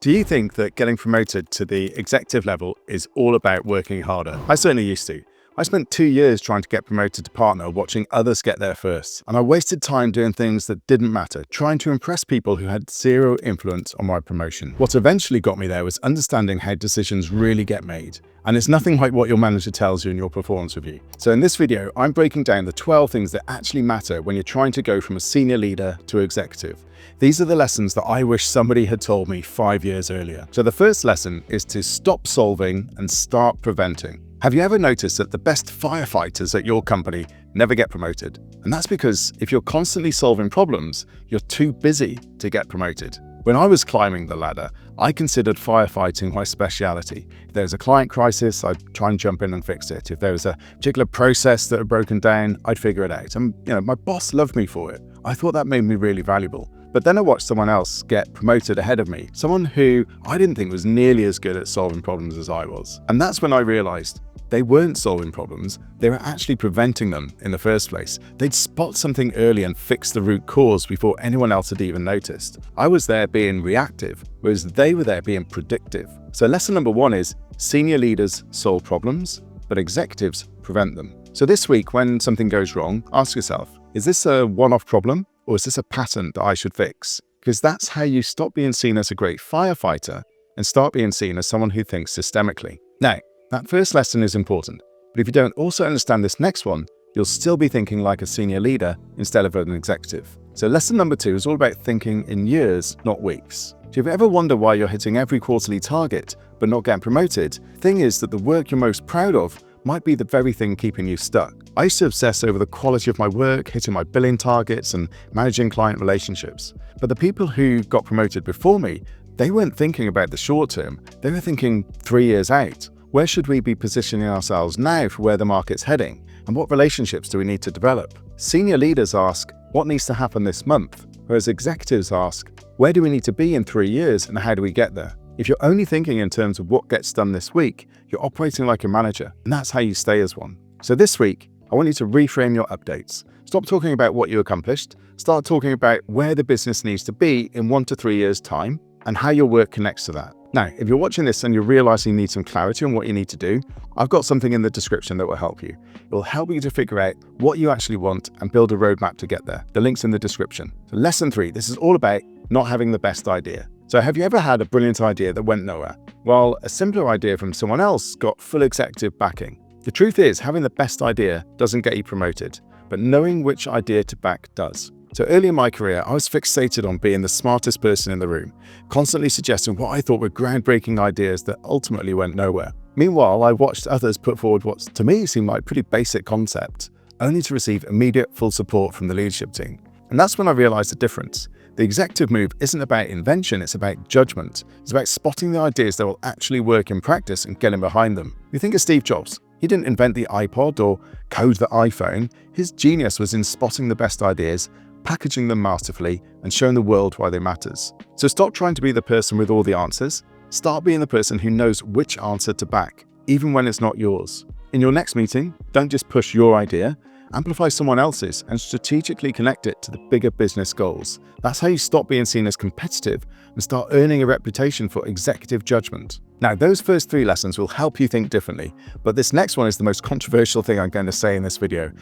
Do you think that getting promoted to the executive level is all about working harder? I certainly used to. I spent 2 years trying to get promoted to partner, watching others get there first. And I wasted time doing things that didn't matter, trying to impress people who had zero influence on my promotion. What eventually got me there was understanding how decisions really get made. And it's nothing like what your manager tells you in your performance review. So in this video, I'm breaking down the 12 things that actually matter when you're trying to go from a senior leader to executive. These are the lessons that I wish somebody had told me 5 years earlier. So the first lesson is to stop solving and start preventing. Have you ever noticed that the best firefighters at your company never get promoted? And that's because if you're constantly solving problems, you're too busy to get promoted. When I was climbing the ladder, I considered firefighting my speciality. If there was a client crisis, I'd try and jump in and fix it. If there was a particular process that had broken down, I'd figure it out. And my boss loved me for it. I thought that made me really valuable. But then I watched someone else get promoted ahead of me, someone who I didn't think was nearly as good at solving problems as I was. And that's when I realized they weren't solving problems, they were actually preventing them in the first place. They'd spot something early and fix the root cause before anyone else had even noticed. I was there being reactive, whereas they were there being predictive. So lesson number 1 is senior leaders solve problems, but executives prevent them. So this week, when something goes wrong, ask yourself, is this a one-off problem? Or is this a pattern that I should fix? Because that's how you stop being seen as a great firefighter and start being seen as someone who thinks systemically. Now, that first lesson is important, but if you don't also understand this next one, you'll still be thinking like a senior leader instead of an executive. So lesson number 2 is all about thinking in years, not weeks. Do you ever wonder why you're hitting every quarterly target but not getting promoted? The thing is that the work you're most proud of might be the very thing keeping you stuck. I used to obsess over the quality of my work, hitting my billing targets and managing client relationships. But the people who got promoted before me, they weren't thinking about the short term. They were thinking 3 years out. Where should we be positioning ourselves now for where the market's heading? And what relationships do we need to develop? Senior leaders ask, what needs to happen this month? Whereas executives ask, where do we need to be in 3 years and how do we get there? If you're only thinking in terms of what gets done this week, you're operating like a manager, and that's how you stay as one. So this week, I want you to reframe your updates. Stop talking about what you accomplished, start talking about where the business needs to be in 1 to 3 years' time, and how your work connects to that. Now, if you're watching this and you're realizing you need some clarity on what you need to do, I've got something in the description that will help you. It will help you to figure out what you actually want and build a roadmap to get there. The link's in the description. So lesson 3, this is all about not having the best idea. So have you ever had a brilliant idea that went nowhere? Well, a simpler idea from someone else got full executive backing. The truth is, having the best idea doesn't get you promoted, but knowing which idea to back does. So early in my career, I was fixated on being the smartest person in the room, constantly suggesting what I thought were groundbreaking ideas that ultimately went nowhere. Meanwhile, I watched others put forward what to me seemed like pretty basic concepts, only to receive immediate full support from the leadership team. And that's when I realized the difference. The executive move isn't about invention, it's about judgment. It's about spotting the ideas that will actually work in practice and getting behind them. You think of Steve Jobs. He didn't invent the iPod or code the iPhone. His genius was in spotting the best ideas, packaging them masterfully, and showing the world why they matters. So stop trying to be the person with all the answers. Start being the person who knows which answer to back, even when it's not yours. In your next meeting, don't just push your idea, amplify someone else's and strategically connect it to the bigger business goals. That's how you stop being seen as competitive and start earning a reputation for executive judgment. Now, those first 3 lessons will help you think differently, but this next one is the most controversial thing I'm going to say in this video.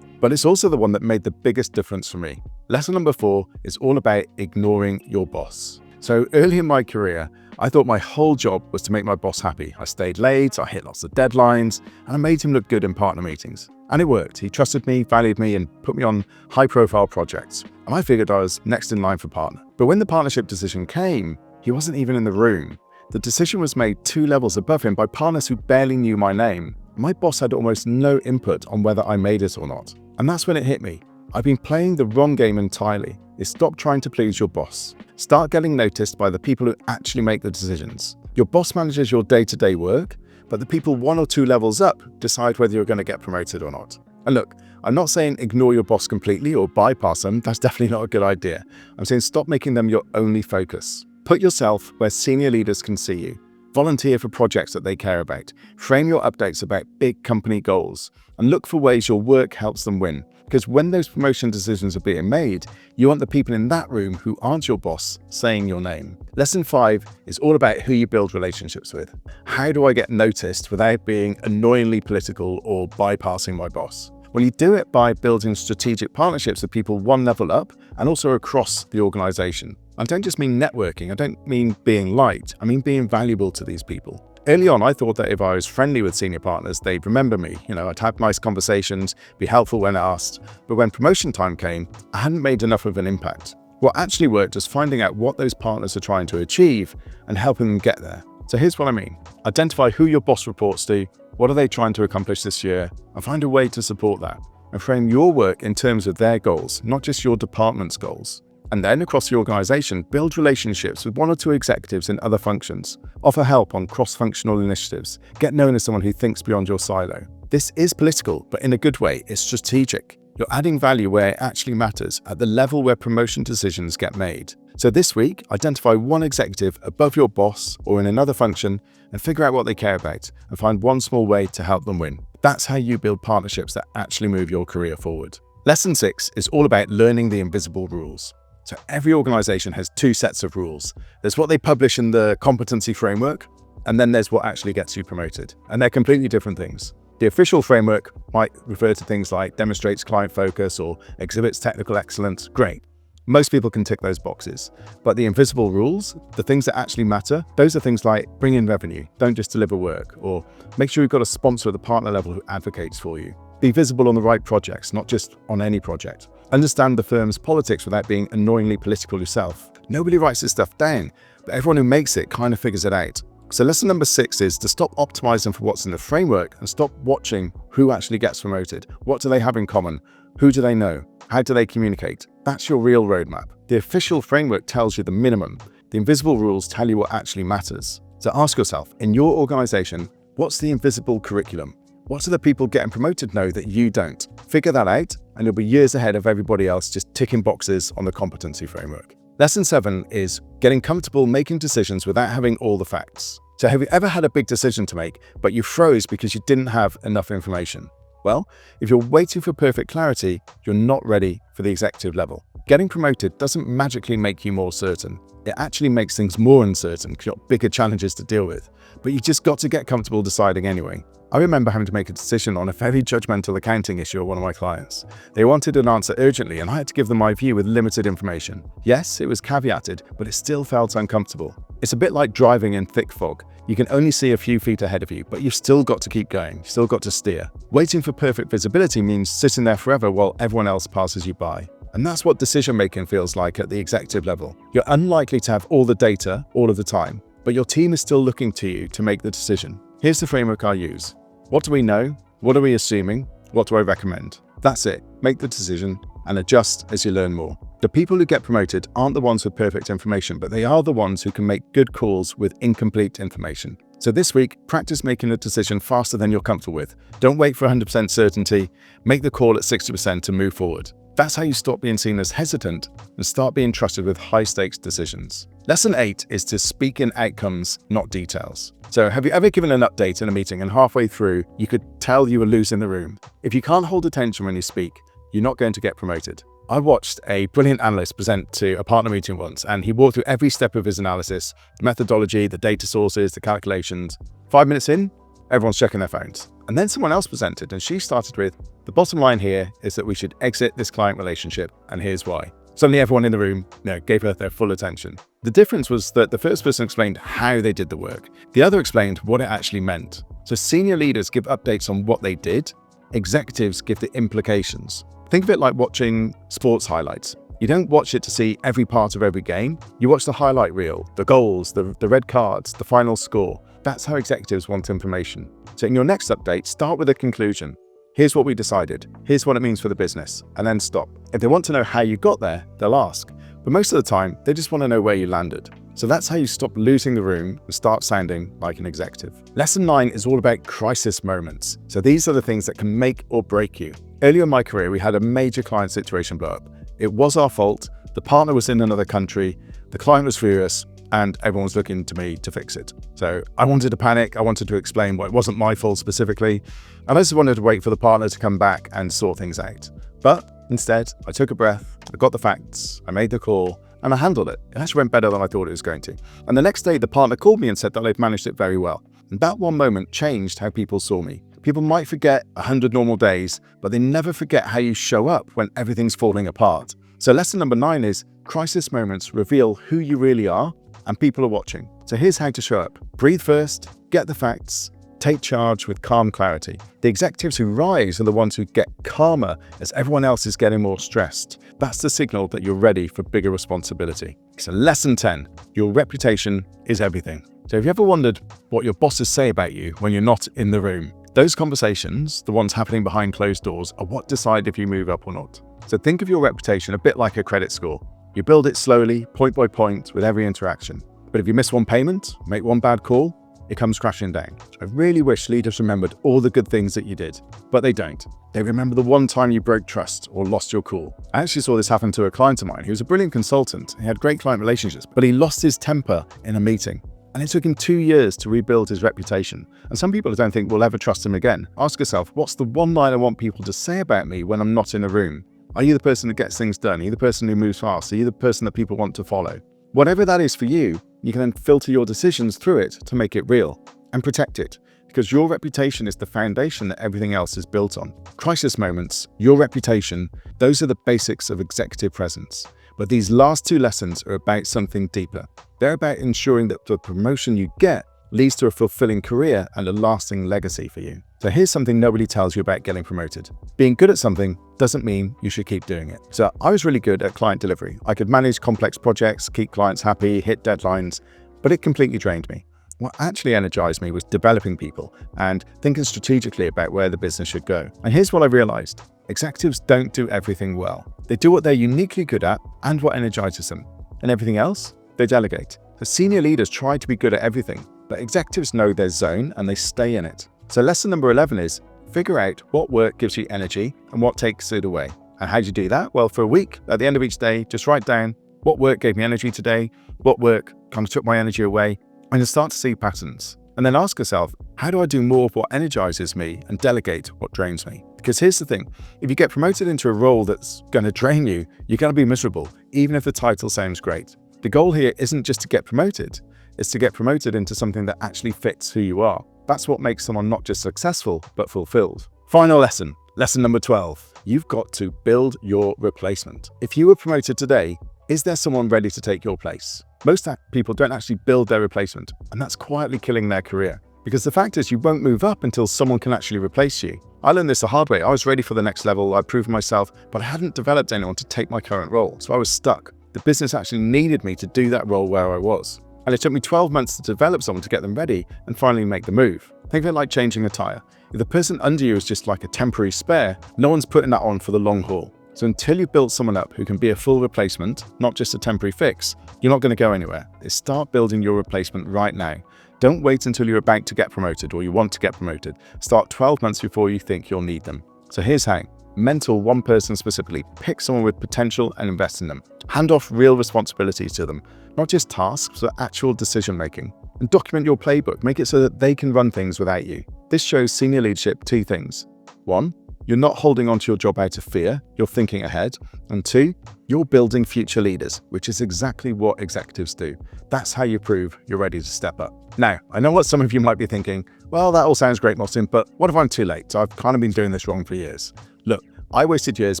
But it's also the one that made the biggest difference for me. Lesson number 4 is all about ignoring your boss. So early in my career, I thought my whole job was to make my boss happy. I stayed late, I hit lots of deadlines, and I made him look good in partner meetings. And it worked. He trusted me, valued me, and put me on high-profile projects. And I figured I was next in line for partner. But when the partnership decision came, he wasn't even in the room. The decision was made 2 levels above him by partners who barely knew my name. My boss had almost no input on whether I made it or not. And that's when it hit me. I've been playing the wrong game entirely. Stop trying to please your boss. Start getting noticed by the people who actually make the decisions. Your boss manages your day-to-day work, but the people 1 or 2 levels up decide whether you're going to get promoted or not. And look, I'm not saying ignore your boss completely or bypass them. That's definitely not a good idea. I'm saying stop making them your only focus. Put yourself where senior leaders can see you. Volunteer for projects that they care about. Frame your updates about big company goals. And look for ways your work helps them win. Because when those promotion decisions are being made, you want the people in that room who aren't your boss saying your name. Lesson 5 is all about who you build relationships with. How do I get noticed without being annoyingly political or bypassing my boss? Well, you do it by building strategic partnerships with people one level up and also across the organization. I don't just mean networking, I don't mean being liked, I mean being valuable to these people. Early on, I thought that if I was friendly with senior partners, they'd remember me. I'd have nice conversations, be helpful when asked. But when promotion time came, I hadn't made enough of an impact. What actually worked was finding out what those partners are trying to achieve and helping them get there. So here's what I mean. Identify who your boss reports to, what are they trying to accomplish this year, and find a way to support that. And frame your work in terms of their goals, not just your department's goals. And then across the organization, build relationships with one or two executives in other functions. Offer help on cross-functional initiatives. Get known as someone who thinks beyond your silo. This is political, but in a good way, it's strategic. You're adding value where it actually matters, at the level where promotion decisions get made. So this week, identify one executive above your boss or in another function and figure out what they care about and find one small way to help them win. That's how you build partnerships that actually move your career forward. Lesson 6 is all about learning the invisible rules. So every organization has two sets of rules. There's what they publish in the competency framework, and then there's what actually gets you promoted. And they're completely different things. The official framework might refer to things like demonstrates client focus or exhibits technical excellence. Great. Most people can tick those boxes. But the invisible rules, the things that actually matter, those are things like bring in revenue, don't just deliver work, or make sure you've got a sponsor at the partner level who advocates for you. Be visible on the right projects, not just on any project. Understand the firm's politics without being annoyingly political yourself. Nobody writes this stuff down, but everyone who makes it kind of figures it out. So lesson number 6 is to stop optimizing for what's in the framework and stop watching who actually gets promoted. What do they have in common? Who do they know? How do they communicate? That's your real roadmap. The official framework tells you the minimum. The invisible rules tell you what actually matters. So ask yourself, in your organization, what's the invisible curriculum? What do the people getting promoted know that you don't? Figure that out, and you'll be years ahead of everybody else just ticking boxes on the competency framework. Lesson 7 is getting comfortable making decisions without having all the facts. So have you ever had a big decision to make, but you froze because you didn't have enough information? Well, if you're waiting for perfect clarity, you're not ready for the executive level. Getting promoted doesn't magically make you more certain. It actually makes things more uncertain because you've got bigger challenges to deal with. But you just got to get comfortable deciding anyway. I remember having to make a decision on a very judgmental accounting issue of one of my clients. They wanted an answer urgently and I had to give them my view with limited information. Yes, it was caveated, but it still felt uncomfortable. It's a bit like driving in thick fog. You can only see a few feet ahead of you, but you've still got to keep going. You've still got to steer. Waiting for perfect visibility means sitting there forever while everyone else passes you by. And that's what decision-making feels like at the executive level. You're unlikely to have all the data all of the time, but your team is still looking to you to make the decision. Here's the framework I use. What do we know? What are we assuming? What do I recommend? That's it. Make the decision and adjust as you learn more. The people who get promoted aren't the ones with perfect information, but they are the ones who can make good calls with incomplete information. So this week, practice making a decision faster than you're comfortable with. Don't wait for 100% certainty. Make the call at 60% to move forward. That's how you stop being seen as hesitant and start being trusted with high-stakes decisions. Lesson 8 is to speak in outcomes, not details. So have you ever given an update in a meeting and halfway through, you could tell you were losing the room? If you can't hold attention when you speak, you're not going to get promoted. I watched a brilliant analyst present to a partner meeting once, and he walked through every step of his analysis, the methodology, the data sources, the calculations. 5 minutes in, everyone's checking their phones. And then someone else presented, and she started with, the bottom line here is that we should exit this client relationship, and here's why. Suddenly everyone in the room gave her their full attention. The difference was that the first person explained how they did the work. The other explained what it actually meant. So senior leaders give updates on what they did. Executives give the implications. Think of it like watching sports highlights. You don't watch it to see every part of every game. You watch the highlight reel, the goals, the red cards, the final score. That's how executives want information. So in your next update, start with a conclusion. Here's what we decided. Here's what it means for the business. And then stop. If they want to know how you got there, they'll ask. But most of the time, they just want to know where you landed. So that's how you stop losing the room and start sounding like an executive. Lesson 9 is all about crisis moments. So these are the things that can make or break you. Earlier in my career, we had a major client situation blow up. It was our fault. The partner was in another country. The client was furious. and everyone's looking to me to fix it. So I wanted to panic. I wanted to explain why it wasn't my fault specifically. And I just wanted to wait for the partner to come back and sort things out. But instead, I took a breath, I got the facts, I made the call, and I handled it. It actually went better than I thought it was going to. And the next day, the partner called me and said that they'd managed it very well. And that one moment changed how people saw me. People might forget 100 normal days, but they never forget how you show up when everything's falling apart. So lesson number 9 is crisis moments reveal who you really are and people are watching. So here's how to show up. Breathe first, get the facts, take charge with calm clarity. The executives who rise are the ones who get calmer as everyone else is getting more stressed. That's the signal that you're ready for bigger responsibility. So lesson 10, your reputation is everything. So have you ever wondered what your bosses say about you when you're not in the room? Those conversations, the ones happening behind closed doors, are what decide if you move up or not. So think of your reputation a bit like a credit score. You build it slowly, point by point, with every interaction. But if you miss one payment, make one bad call, it comes crashing down. I really wish leaders remembered all the good things that you did, but they don't. They remember the one time you broke trust or lost your cool. I actually saw this happen to a client of mine who was a brilliant consultant. He had great client relationships, but he lost his temper in a meeting. And it took him 2 years to rebuild his reputation. And some people don't think we'll ever trust him again. Ask yourself, what's the one line I want people to say about me when I'm not in a room? Are you the person who gets things done? Are you the person who moves fast? Are you the person that people want to follow? Whatever that is for you, you can then filter your decisions through it to make it real and protect it, because your reputation is the foundation that everything else is built on. Crisis moments, your reputation, those are the basics of executive presence. But these last 2 lessons are about something deeper. They're about ensuring that the promotion you get leads to a fulfilling career and a lasting legacy for you. So here's something nobody tells you about getting promoted. Being good at something doesn't mean you should keep doing it. So I was really good at client delivery. I could manage complex projects, keep clients happy, hit deadlines, but it completely drained me. What actually energized me was developing people and thinking strategically about where the business should go. And here's what I realized. Executives don't do everything well. They do what they're uniquely good at and what energizes them. And everything else, they delegate. The senior leaders try to be good at everything, but executives know their zone and they stay in it. So lesson number 11 is figure out what work gives you energy and what takes it away. And how do you do that? Well, for a week, at the end of each day, just write down what work gave me energy today, what work kind of took my energy away, and you'll start to see patterns. And then ask yourself, how do I do more of what energizes me and delegate what drains me? Because here's the thing, if you get promoted into a role that's going to drain you, you're going to be miserable, even if the title sounds great. The goal here isn't just to get promoted, it's to get promoted into something that actually fits who you are. That's what makes someone not just successful, but fulfilled. Final lesson, lesson number 12. You've got to build your replacement. If you were promoted today, is there someone ready to take your place? Most people don't actually build their replacement, and that's quietly killing their career. Because the fact is you won't move up until someone can actually replace you. I learned this the hard way. I was ready for the next level, I'd proven myself, but I hadn't developed anyone to take my current role, so I was stuck. The business actually needed me to do that role where I was. And it took me 12 months to develop someone to get them ready and finally make the move. Think of it like changing a tire. If the person under you is just like a temporary spare, no one's putting that on for the long haul. So until you've built someone up who can be a full replacement, not just a temporary fix, you're not going to go anywhere. Start building your replacement right now. Don't wait until you're about to get promoted or you want to get promoted. Start 12 months before you think you'll need them. So here's how. Mentor one person specifically. Pick someone with potential and invest in them. Hand off real responsibilities to them, not just tasks, but actual decision making. And document your playbook. Make it so that they can run things without you. This shows senior leadership 2 things. 1, you're not holding on to your job out of fear, you're thinking ahead. And 2, you're building future leaders, which is exactly what executives do. That's how you prove you're ready to step up. Now, I know what some of you might be thinking, well, that all sounds great, Mostyn, but what if I'm too late? I've kind of been doing this wrong for years. Look, I wasted years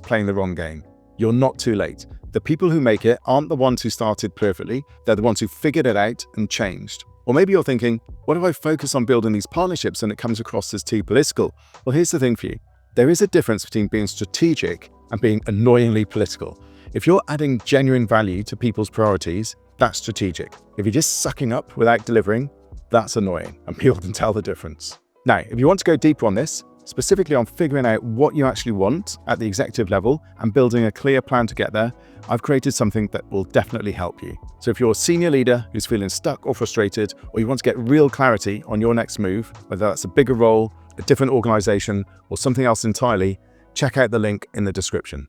playing the wrong game. You're not too late. The people who make it aren't the ones who started perfectly, they're the ones who figured it out and changed. Or maybe you're thinking, what if I focus on building these partnerships and it comes across as too political? Well, here's the thing for you. There is a difference between being strategic and being annoyingly political. If you're adding genuine value to people's priorities, that's strategic. If you're just sucking up without delivering, that's annoying, and people can tell the difference. Now, if you want to go deeper on this, specifically on figuring out what you actually want at the executive level and building a clear plan to get there, I've created something that will definitely help you. So if you're a senior leader who's feeling stuck or frustrated, or you want to get real clarity on your next move, whether that's a bigger role, a different organization, or something else entirely, check out the link in the description.